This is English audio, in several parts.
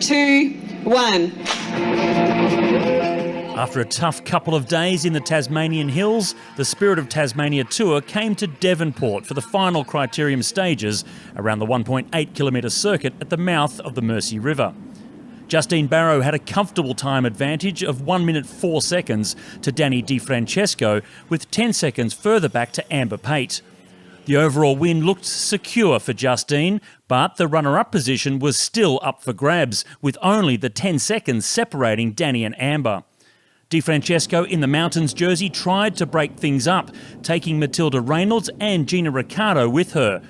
2, 1. After a tough couple of days in the Tasmanian hills, the Spirit of Tasmania tour came to Devonport for the final Criterium stages around the 1.8 kilometre circuit at the mouth of the Mersey River. Justine Barrow had a comfortable time advantage of 1 minute 4 seconds to Danny DiFrancesco, with 10 seconds further back to Amber Pate. The overall win looked secure for Justine, but the runner-up position was still up for grabs, with only the 10 seconds separating Danny and Amber. DiFrancesco in the Mountains jersey tried to break things up, taking Matilda Reynolds and Gina Ricciardo with her.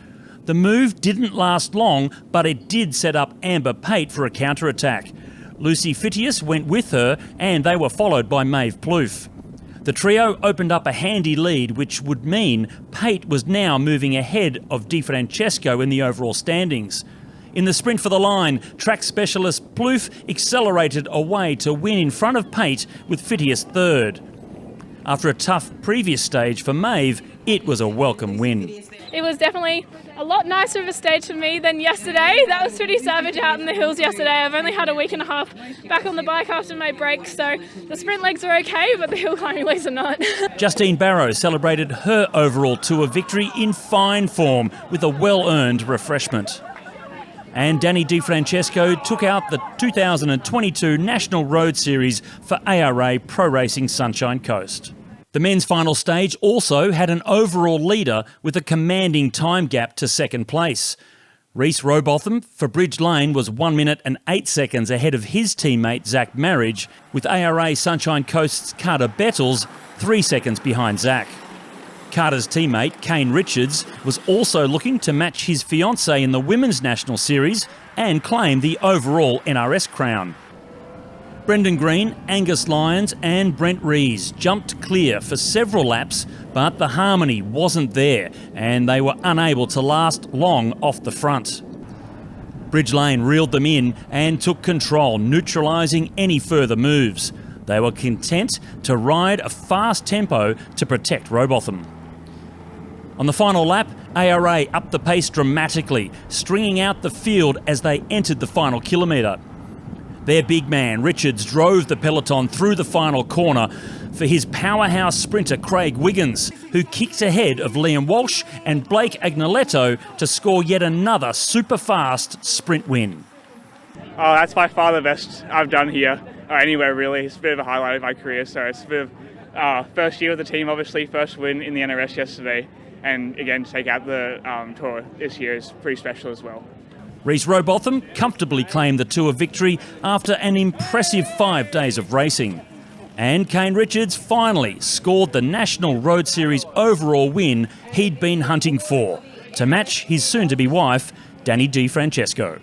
The move didn't last long, but it did set up Amber Pate for a counter-attack. Lucy Fittius went with her, and they were followed by Maeve Plouffe. The trio opened up a handy lead, which would mean Pate was now moving ahead of DiFrancesco in the overall standings. In the sprint for the line, track specialist Plouffe accelerated away to win in front of Pate, with Fittius third. After a tough previous stage for Maeve, it was a welcome win. It was definitely a lot nicer of a stage for me than yesterday. That was pretty savage out in the hills yesterday. I've only had a week and a half back on the bike after my break, so the sprint legs are okay, but the hill climbing legs are not. Justine Barrow celebrated her overall tour victory in fine form with a well-earned refreshment. And Danny DiFrancesco took out the 2022 National Road Series for ARA Pro Racing Sunshine Coast. The men's final stage also had an overall leader with a commanding time gap to second place. Rhys Robotham for Bridge Lane was 1 minute and 8 seconds ahead of his teammate Zach Marriage, with ARA Sunshine Coast's Carter Bettles 3 seconds behind Zach. Carter's teammate Kane Richards was also looking to match his fiancée in the Women's National Series and claim the overall NRS crown. Brendan Green, Angus Lyons and Brent Rees jumped clear for several laps, but the harmony wasn't there and they were unable to last long off the front. Bridge Lane reeled them in and took control, neutralising any further moves. They were content to ride a fast tempo to protect Robotham. On the final lap, ARA upped the pace dramatically, stringing out the field as they entered the final kilometre. Their big man, Richards, drove the peloton through the final corner for his powerhouse sprinter Craig Wiggins, who kicked ahead of Liam Walsh and Blake Agnoletto to score yet another super-fast sprint win. Oh, that's by far the best I've done here, or anywhere really. It's a bit of a highlight of my career, so it's a bit of first year with the team, obviously, first win in the NRS yesterday, and again, to take out the tour this year is pretty special as well. Rhys Robotham comfortably claimed the tour victory after an impressive 5 days of racing. And Kane Richards finally scored the National Road Series overall win he'd been hunting for, to match his soon-to-be wife, Danny DiFrancesco.